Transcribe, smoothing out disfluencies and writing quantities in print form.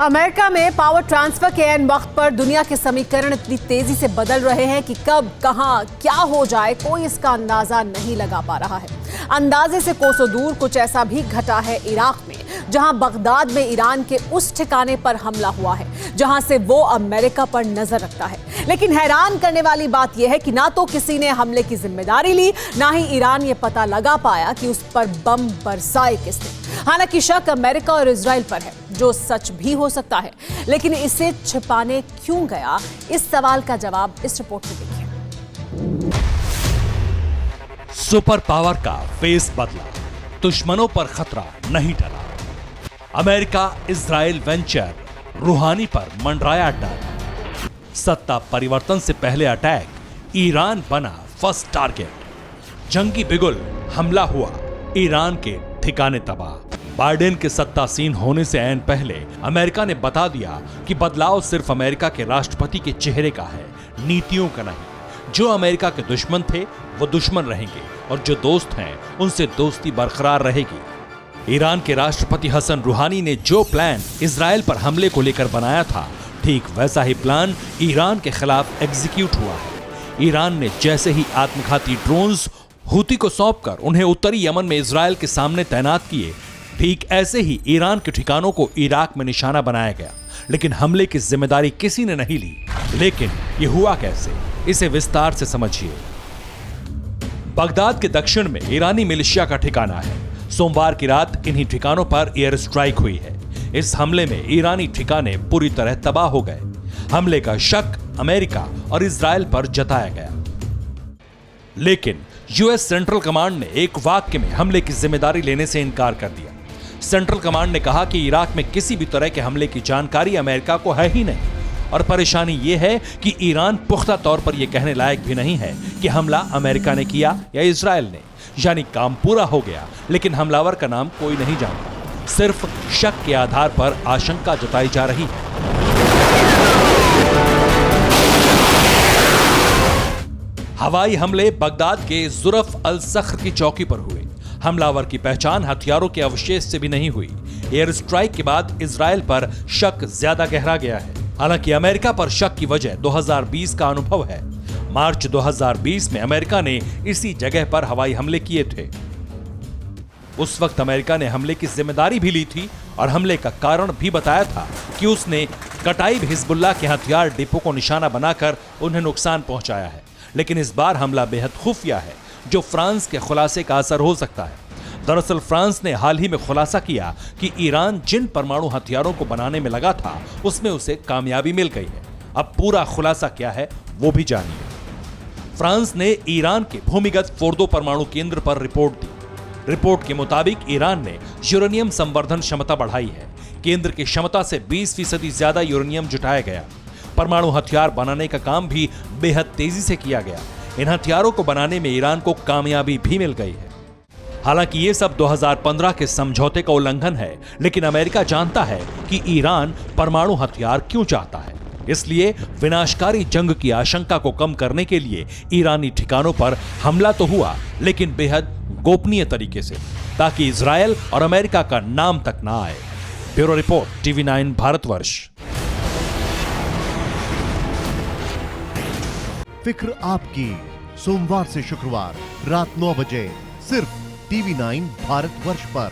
America में power transfer के ऐन वक्त पर दुनिया के समीकरण इतनी तेजी से बदल रहे हैं कि कब कहां क्या हो जाए कोई इसका अंदाजा नहीं लगा पा रहा है। अंदाजे से कोसों दूर कुछ ऐसा भी घटा है इराक में, जहां बगदाद में ईरान के उस ठिकाने पर हमला हुआ है जहां से वो अमेरिका पर नजर रखता है। लेकिन हैरान करने वाली बात यह है कि ना तो किसी ने हमले की जिम्मेदारी ली, ना ही ईरान ये पता लगा पाया कि उस पर बम बरसाए किसने। हालांकि शक अमेरिका और इजराइल पर है, जो सच भी हो सकता है, लेकिन इसे छिपाने क्यों गया, इस सवाल का जवाब इस रिपोर्ट में देखिए। सुपर पावर का फेस बदला, दुश्मनों पर खतरा नहीं टला। अमेरिका इजराइल वेंचर रूहानी पर मंडराया डर। सत्ता परिवर्तन से पहले अटैक, ईरान बना फर्स्ट टारगेट। जंगी बिगुल, हमला हुआ, ईरान के ठिकाने तबाह। बाइडेन के सत्तासीन होने से ऐन पहले अमेरिका ने बता दिया कि बदलाव सिर्फ अमेरिका के राष्ट्रपति के चेहरे का है, नीतियों का नहीं। जो अमेरिका के दुश्मन थे वो दुश्मन रहेंगे और जो दोस्त हैं उनसे दोस्ती बरकरार रहेगी। ईरान के राष्ट्रपति हसन रूहानी ने जो प्लान इजराइल पर हमले को लेकर बनाया था, ठीक वैसा ही प्लान ईरान के खिलाफ एग्जीक्यूट हुआ है। ईरान ने जैसे ही आत्मघाती ड्रोन्स हूती को सौंपकर उन्हें उत्तरी यमन में इजराइल के सामने तैनात किए, ठीक ऐसे ही ईरान के ठिकानों को इराक में निशाना बनाया गया। लेकिन हमले की जिम्मेदारी किसी ने नहीं ली। लेकिन ये हुआ कैसे, इसे विस्तार से समझिए। बगदाद के दक्षिण में ईरानी मिलिशिया का ठिकाना है। सोमवार की रात इन्हीं ठिकानों पर एयर स्ट्राइक हुई है। इस हमले में ईरानी ठिकाने पूरी तरह तबाह हो गए। हमले का शक अमेरिका और इजराइल पर जताया गया, लेकिन यूएस सेंट्रल कमांड ने एक वाक्य में हमले की जिम्मेदारी लेने से इनकार कर दिया। सेंट्रल कमांड ने कहा कि इराक में किसी भी तरह के हमले की जानकारी अमेरिका को है ही नहीं, और परेशानी यह है कि ईरान पुख्ता तौर पर यह कहने लायक भी नहीं है कि हमला अमेरिका ने किया या इजराइल ने। यानी काम पूरा हो गया, लेकिन हमलावर का नाम कोई नहीं जानता। सिर्फ शक के आधार पर आशंका जताई जा रही है। हवाई हमले बगदाद के जुरफ अल सख्र की चौकी पर हुए। हमलावर की पहचान हथियारों के अवशेष से भी नहीं हुई। एयर स्ट्राइक के बाद इजराइल पर शक ज्यादा गहरा गया है। हालांकि अमेरिका पर शक की वजह 2020 का अनुभव है। मार्च 2020 में अमेरिका ने इसी जगह पर हवाई हमले किए थे। उस वक्त अमेरिका ने हमले की जिम्मेदारी भी ली थी और हमले का कारण भी बताया था कि उसने कटाइब हिजबुल्लाह के हथियार डिपो को निशाना बनाकर उन्हें नुकसान पहुंचाया है। लेकिन इस बार हमला बेहद खुफिया है, जो फ्रांस के खुलासे का असर हो सकता है। दरअसल फ्रांस ने हाल ही में खुलासा किया कि ईरान जिन परमाणु हथियारों को बनाने में लगा था, उसमें उसे कामयाबी मिल गई है। अब पूरा खुलासा क्या है वो भी जानिए। फ्रांस ने ईरान के भूमिगत फोर्दो परमाणु केंद्र पर रिपोर्ट दी। रिपोर्ट के मुताबिक ईरान ने यूरेनियम संवर्धन क्षमता बढ़ाई है। केंद्र की क्षमता से 20% ज्यादा यूरेनियम जुटाया गया। परमाणु हथियार बनाने का काम भी बेहद तेजी से किया गया। इन हथियारों को बनाने में ईरान को कामयाबी भी मिल गई है। हालांकि ये सब 2015 के समझौते का उल्लंघन है, लेकिन अमेरिका जानता है कि ईरान परमाणु हथियार क्यों चाहता है। इसलिए विनाशकारी जंग की आशंका को कम करने के लिए ईरानी ठिकानों पर हमला तो हुआ, लेकिन बेहद गोपनीय तरीके से, ताकि इजराइल और अमेरिका का नाम तक ना आए। Bureau report, TV9 Bharatvarsh. फिक्र आपकी, सोमवार से शुक्रवार रात 9 बजे सिर्फ TV9 भारतवर्ष पर।